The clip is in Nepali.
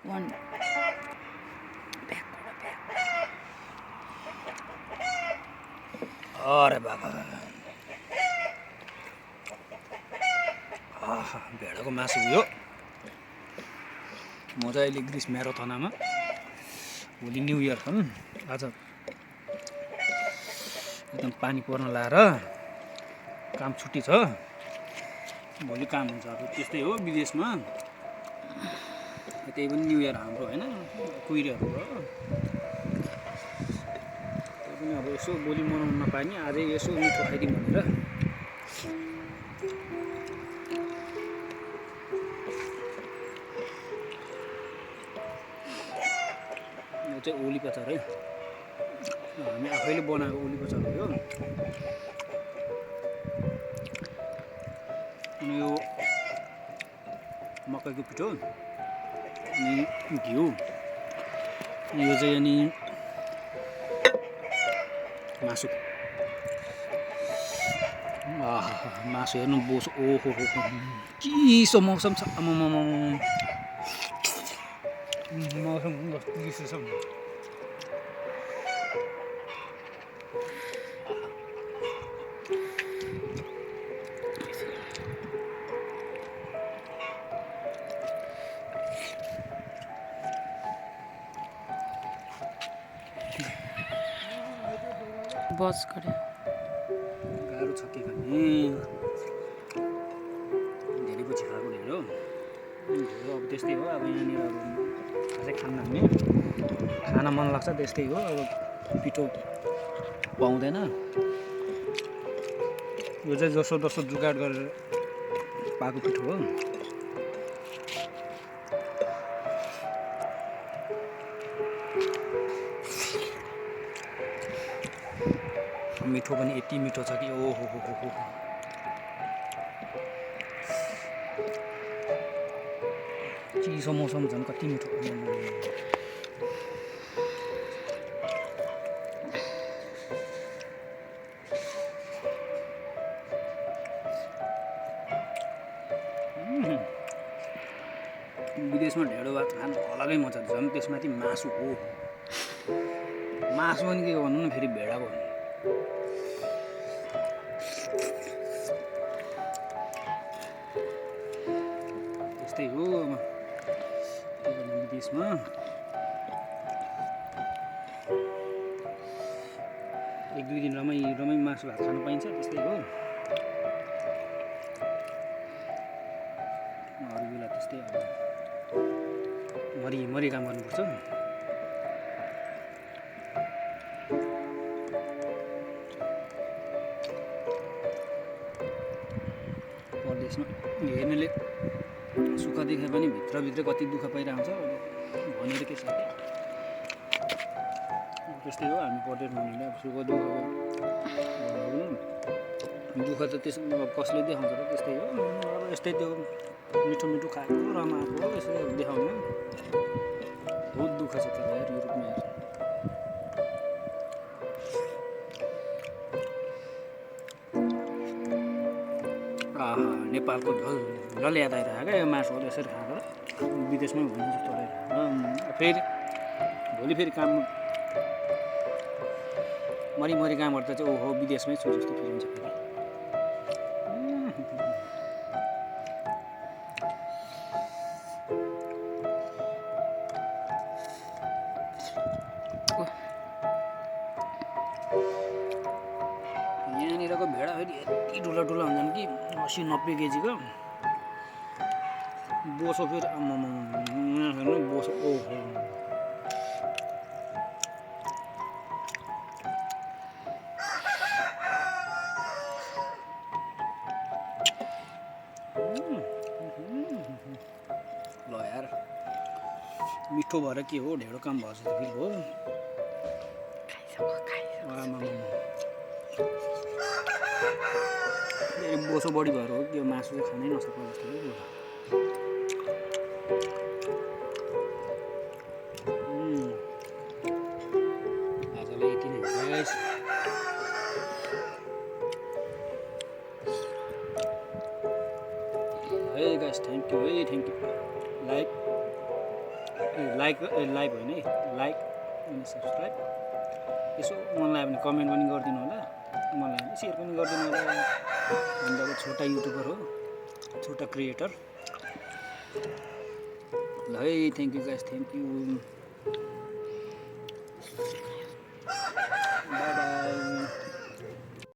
one अरे बाबा भेडाको मासु यो म चाहिँ अहिले ग्रिस म्याराथनमा भोलि न्यु इयर छन् आज एकदम पानी पर्न लाएर काम छुट्टी छ भोलि काम हुन्छ अब त्यस्तै हो विदेशमा त्यही पनि न्यु इयर हाम्रो हैन कुहिरेहरू हो त्यही पनि अब यसो भोलि मनाउन नपाए नि आजै यसो मिठो खाइदिउँ भनेर यो चाहिँ ओली पचार है हामी आफैले बनाएको ओली पचार हो यो अनि यो मकैको पिठो अनि घिउ यो चाहिँ अनि मासु मासु हेर्नु बोस ओहो चिसो मौसम छ मौसम कस्तो चिसो छ बस गरे गाह्रो छ के गर्ने धेरै पछि खाएको ढेँडो अब त्यस्तै हो अब यहाँनिर अब खासै खान्न हामी खान मन लाग्छ त्यस्तै हो अब पिठो पाउँदैन यो चाहिँ जसो जुगाड गरेर पाएको पिठो हो मिठो पनि यति मिठो छ कि ओहो हो चिसो मौसम झन् कति मिठो विदेशमा ढेँडो भात खानु अलगै मजा झन् त्यसमाथि मासु हो मासु पनि के भन्नु न फेरि भेडाको त्यस्तै हो विदेशमा एक दुई दिन रमाइ मासु भात खानु पाइन्छ त्यस्तै हो अरू बेला त्यस्तै अब मरि काम गर्नुपर्छ परदेशमा हेर्नेले सुख देखे पनि भित्रभित्र कति दुःख पाइरहन्छ भनेर के छ त्यस्तै हो हामी परदेशमा हुनेले अब सुख दुःख त त्यस कसले देखाउँछ र त्यस्तै हो अब यस्तै त्यो मिठो मिठो खाएको रमाएको यसो देखाउनु बहुत दुःख छ तर यार युरोपमा नेपालको झल याद आइरहेको यो मासुहरू यसरी खाँदा विदेशमै हुनु जस्तो लागिरहेको फेरि भोलि फेरि काम मरि काम गर्दा चाहिँ ओहो विदेशमै छु जस्तो फिल हुन्छ फेरि यहाँनिरको भेडा फेरि यति ठुला हुन्छन् कि 80-90 केजीको बोसो फेरि हेर्नु बोसो ओहो ल यार मिठो भएर के हो ढेँडो काम भएछ त फेरि हो बोसो बढी भएर हो त्यो मासु चाहिँ खानै नसक्नु जस्तो आजलाई यति नै गाइस है guys thank you like like होइन है, लाइक अनि सब्सक्राइब। यसो मन लाग्यो भने कमेन्ट पनि गरिदिनु होला, मन लाग्यो भने सेयर पनि गरिदिनु होला। हामी अब छोटा युट्युबर हो, छोटा क्रिएटर। ल है, thank you guys, thank you.